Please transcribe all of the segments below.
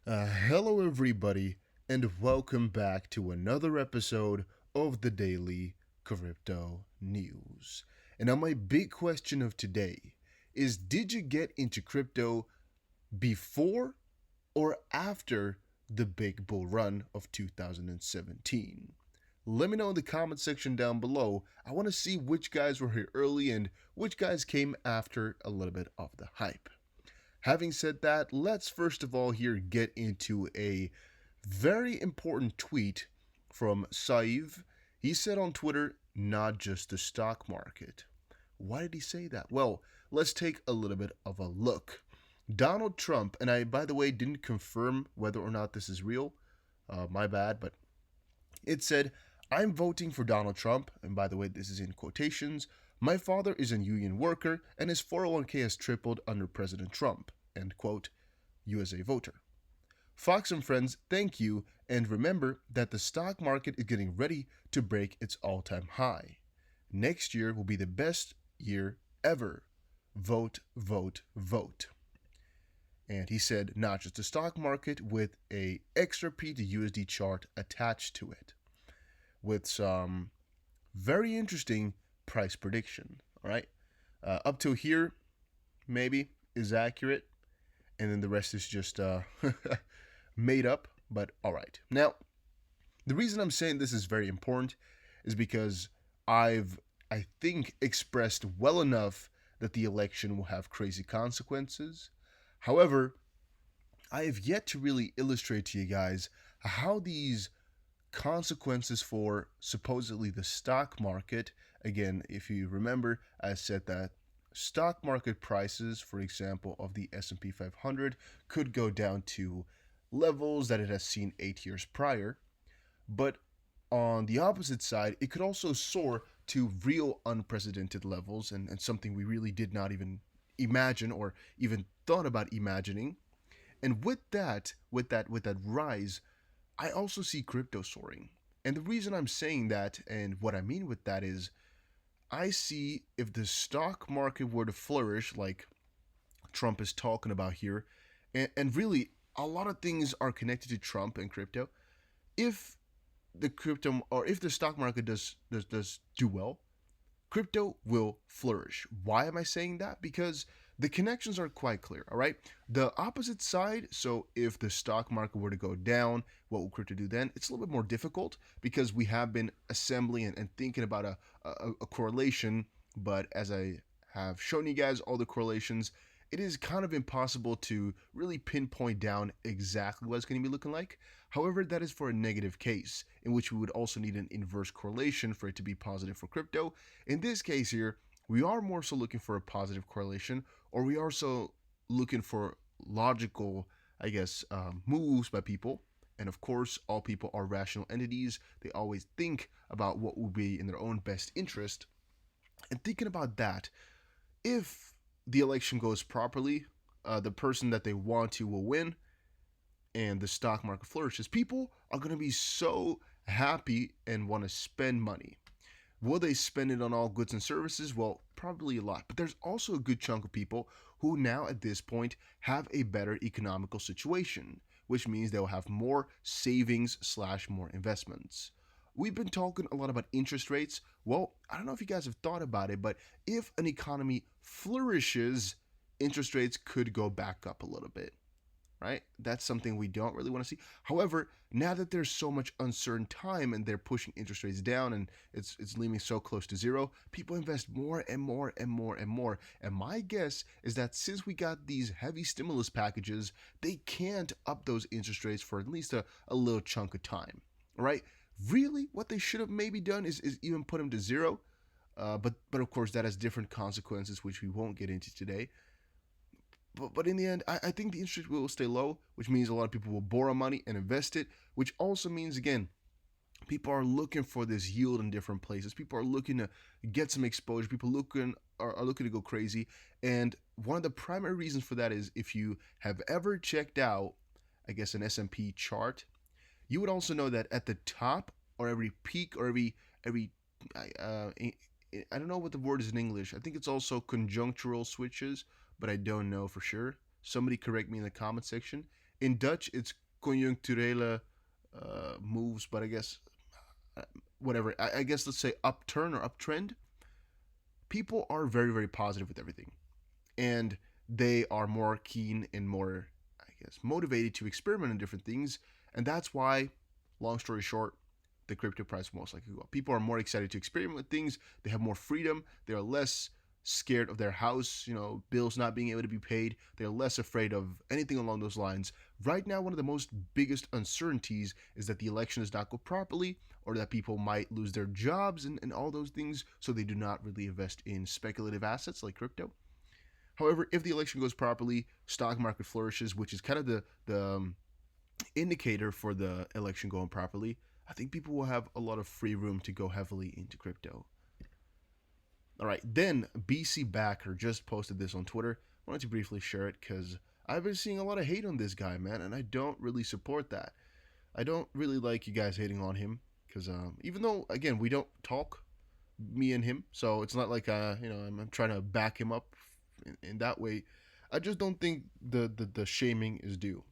Hello, everybody, and welcome back to another episode of the Daily Crypto News. And now, my big question of today is: did you get into crypto before or after the big bull run of 2017? Let me know in the comment section down below. I want to see which guys were here early and which guys came after a little bit of the hype. Having said that, let's first of all here get into a very important tweet from Saeed. He said on Twitter, not just the stock market. Why did he say that? Well, let's take a little bit of a look. Donald Trump, and I, by the way, didn't confirm whether or not this is real. My bad, but it said, I'm voting for Donald Trump, and by the way, this is in quotations. My father is a union worker, and his 401k has tripled under President Trump. End quote. USA Voter. Fox and friends, thank you, and remember that the stock market is getting ready to break its all-time high. Next year will be the best year ever. Vote, vote, vote. And he said not just the stock market with a XRP to USD chart attached to it, with some very interesting price prediction. All right, up to here, maybe is accurate, and then the rest is just made up. But all right, now the reason I'm saying this is very important is because I think, expressed well enough that the election will have crazy consequences. However, I have yet to really illustrate to you guys how these consequences for supposedly the stock market. Again, if you remember, I said that stock market prices, for example, of the S&P 500 could go down to levels that it has seen 8 years prior, but on the opposite side, it could also soar to real unprecedented levels, and something we really did not even imagine or even thought about imagining. And with that rise, I also see crypto soaring. And the reason I'm saying that and what I mean with that is I see if the stock market were to flourish like Trump is talking about here, and really a lot of things are connected to Trump and crypto. If the crypto or if the stock market does do well, crypto will flourish. Why am I saying that? Because the connections are quite clear, all right? The opposite side, so if the stock market were to go down, what will crypto do then? It's a little bit more difficult because we have been assembling and thinking about a correlation, but as I have shown you guys all the correlations, it is kind of impossible to really pinpoint down exactly what it's going to be looking like. However, that is for a negative case, in which we would also need an inverse correlation for it to be positive for crypto. In this case here, we are more so looking for a positive correlation, or we are so looking for logical, I guess, moves by people. And of course, all people are rational entities. They always think about what will be in their own best interest. And thinking about that, if the election goes properly, the person that they want to will win, and the stock market flourishes, people are going to be so happy and want to spend money. Will they spend it on all goods and services? Well, probably a lot. But there's also a good chunk of people who now at this point have a better economical situation, which means they'll have more savings slash more investments. We've been talking a lot about interest rates. Well, I don't know if you guys have thought about it, but if an economy flourishes, interest rates could go back up a little bit, right? That's something we don't really want to see. However, now that there's so much uncertain time and they're pushing interest rates down and it's leaving so close to zero, people invest more and more and more and more. And my guess is that since we got these heavy stimulus packages, they can't up those interest rates for at least a little chunk of time, right? Really, what they should have maybe done is even put them to zero. But of course, that has different consequences, which we won't get into today. But in the end, I think the interest rate will stay low, which means a lot of people will borrow money and invest it, which also means, again, people are looking for this yield in different places. People are looking to get some exposure. People are looking to go crazy. And one of the primary reasons for that is if you have ever checked out, I guess, an S&P chart, you would also know that at the top or every peak or every I don't know what the word is in English. I think it's also conjunctural switches, but I don't know for sure. Somebody correct me in the comment section. In Dutch, it's conjuncturele moves, but I guess uh, whatever. I guess let's say upturn or uptrend. People are very, very positive with everything, and they are more keen and more, I guess, motivated to experiment in different things, and that's why, long story short, the crypto price will most likely go up. People are more excited to experiment with things. They have more freedom. They are less scared of their house, bills not being able to be paid. They're less afraid of anything along those lines. Right now, one of the most biggest uncertainties is that the election does not go properly, or that people might lose their jobs and all those things, so they do not really invest in speculative assets like crypto. However, if the election goes properly, stock market flourishes, which is kind of the indicator for the election going properly. I think people will have a lot of free room to go heavily into crypto. All right, then BC Backer just posted this on Twitter. I wanted to briefly share it because I've been seeing a lot of hate on this guy, man, and I don't really support that. I don't really like you guys hating on him because even though, again, we don't talk, me and him, so it's not like I'm trying to back him up in that way. I just don't think the shaming is due.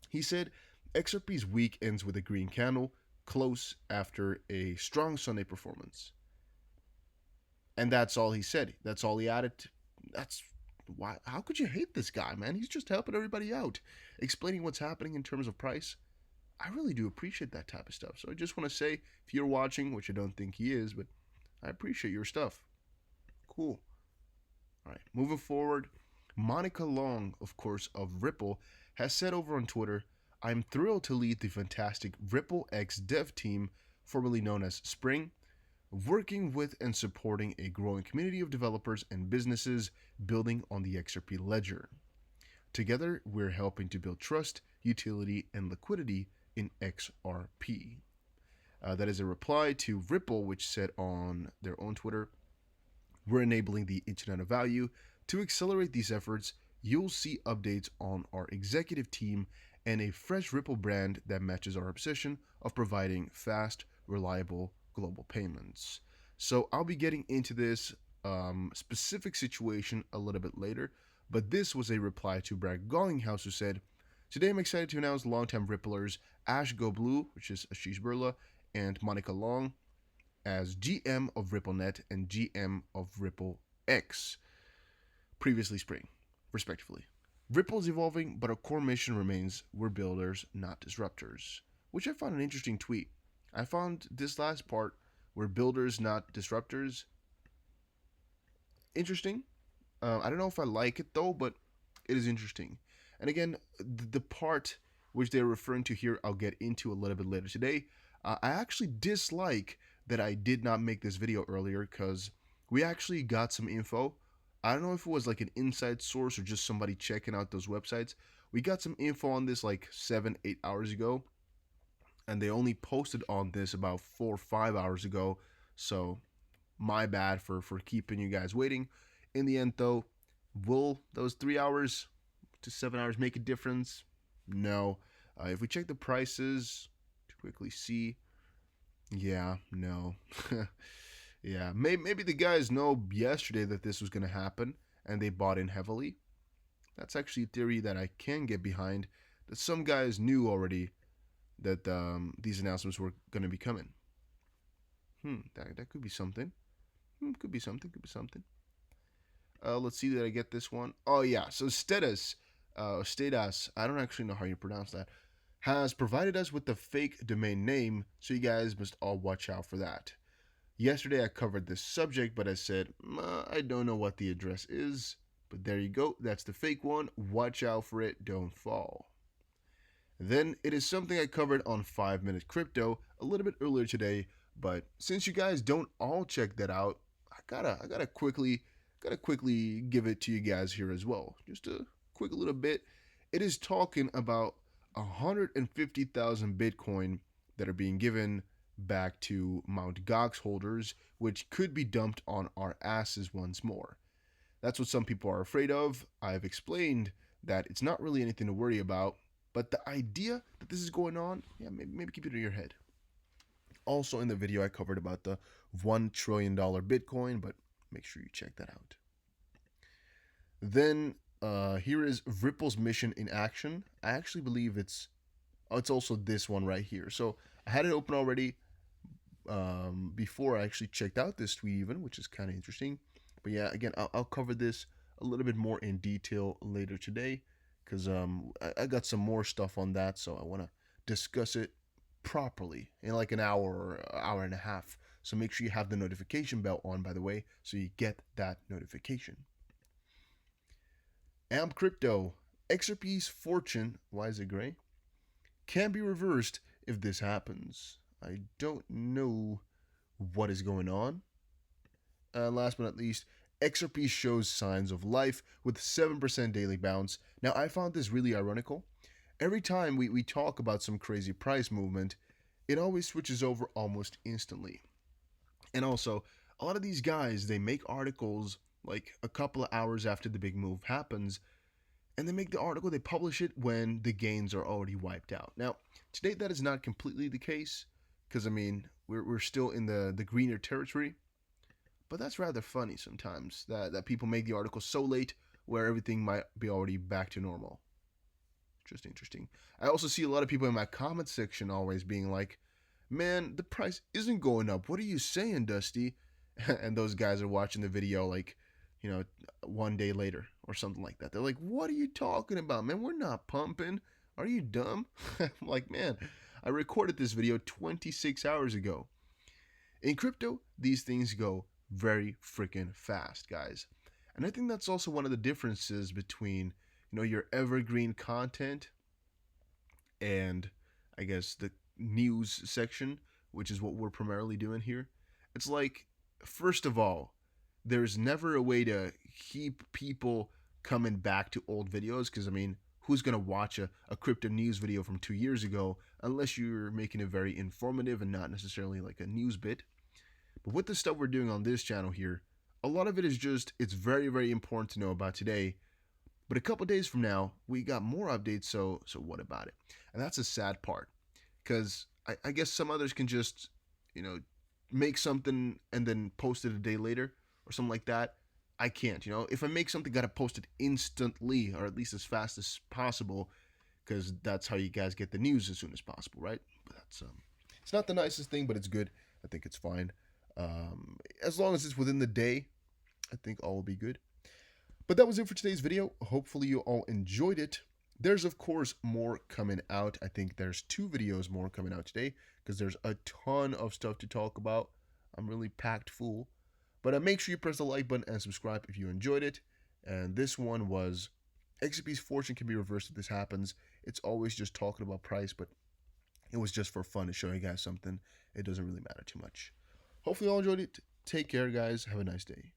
He said XRP's week ends with a green candle, close after a strong Sunday performance. And that's all he said. That's all he added. That's why. How could you hate this guy, man? He's just helping everybody out, explaining what's happening in terms of price. I really do appreciate that type of stuff. So I just want to say, if you're watching, which I don't think he is, but I appreciate your stuff. Cool. All right, moving forward. Monica Long, of course, of Ripple, has said over on Twitter, I'm thrilled to lead the fantastic Ripple X dev team, formerly known as Spring, working with and supporting a growing community of developers and businesses building on the XRP ledger. Together, we're helping to build trust, utility, and liquidity in XRP. That is a reply to Ripple, which said on their own Twitter, we're enabling the Internet of Value. To accelerate these efforts, you'll see updates on our executive team and a fresh Ripple brand that matches our obsession of providing fast, reliable global payments. So I'll be getting into this specific situation a little bit later, but this was a reply to Brad Garlinghouse, who said, today I'm excited to announce longtime Ripplers Ash Go Blue, which is Ashish Birla, and Monica Long as GM of RippleNet and GM of Ripple X, previously Spring, respectively. Ripple is evolving, but our core mission remains we're builders, not disruptors, which I found an interesting tweet. I found this last part, we're builders, not disruptors, interesting. I don't know if I like it though, but it is interesting. And again, the part which they're referring to here, I'll get into a little bit later today. I actually dislike that I did not make this video earlier because we actually got some info. I don't know if it was like an inside source or just somebody checking out those websites. We got some info on this like 7-8 hours ago, and they only posted on this about 4 or 5 hours ago. So my bad for keeping you guys waiting. In the end, though, will those 3 hours to 7 hours make a difference? No. If we check the prices to quickly see, yeah, no. Yeah, maybe the guys know yesterday that this was going to happen and they bought in heavily. That's actually a theory that I can get behind, that some guys knew already that these announcements were going to be coming. That could be something. Could be something. Let's see that I get this one. Oh yeah, so Status, I don't actually know how you pronounce that, has provided us with the fake domain name, so you guys must all watch out for that. Yesterday I covered this subject, but I said, I don't know what the address is, but there you go, that's the fake one. Watch out for it, don't fall. Then it is something I covered on 5 Minute Crypto a little bit earlier today, but since you guys don't all check that out, I gotta quickly give it to you guys here as well. Just a quick little bit. It is talking about 150,000 Bitcoin that are being given back to Mt. Gox holders, which could be dumped on our asses once more. That's what some people are afraid of. I've explained that it's not really anything to worry about, but the idea that this is going on, yeah, maybe keep it in your head. Also in the video I covered about the $1 trillion Bitcoin, but make sure you check that out. Then Here is Ripple's mission in action. I actually believe it's also this one right here. So I had it open already before I actually checked out this tweet even, which is kind of interesting. But yeah, again, I'll cover this a little bit more in detail later today because I got some more stuff on that, so I want to discuss it properly in like an hour or hour and a half. So make sure you have the notification bell on, by the way, so you get that notification. AMP Crypto, XRP's fortune, why is it gray? Can be reversed if this happens. I don't know what is going on. Last but not least, XRP shows signs of life with 7% daily bounce. Now, I found this really ironical. Every time we talk about some crazy price movement, it always switches over almost instantly. And also, a lot of these guys, they make articles like a couple of hours after the big move happens, and they make the article, they publish it when the gains are already wiped out. Now, today that is not completely the case, because I mean, we're still in the greener territory, but that's rather funny sometimes that people make the article so late where everything might be already back to normal. Interesting. I also see a lot of people in my comment section always being like, man, the price isn't going up. What are you saying, Dusty? And those guys are watching the video like, one day later or something like that. They're like, what are you talking about, man? We're not pumping. Are you dumb? I'm like, man, I recorded this video 26 hours ago. In crypto, these things go very freaking fast, guys. And I think that's also one of the differences between, your evergreen content and I guess the news section, which is what we're primarily doing here. It's like, first of all, there's never a way to keep people coming back to old videos because, I mean, who's going to watch a crypto news video from 2 years ago unless you're making it very informative and not necessarily like a news bit? But with the stuff we're doing on this channel here, a lot of it is just, it's very, very important to know about today. But a couple days from now, we got more updates, so what about it? And that's a sad part because I guess some others can just, make something and then post it a day later or something like that. I can't, if I make something, gotta post it instantly or at least as fast as possible because that's how you guys get the news as soon as possible, right? But that's it's not the nicest thing, but it's good. I think it's fine. As long as it's within the day, I think all will be good. But that was it for today's video. Hopefully you all enjoyed it. There's of course more coming out. I think there's 2 videos more coming out today because there's a ton of stuff to talk about. I'm really packed full. But make sure you press the like button and subscribe if you enjoyed it. And this one was XRP's fortune can be reversed if this happens. It's always just talking about price, but it was just for fun to show you guys something. It doesn't really matter too much. Hopefully you all enjoyed it. Take care, guys. Have a nice day.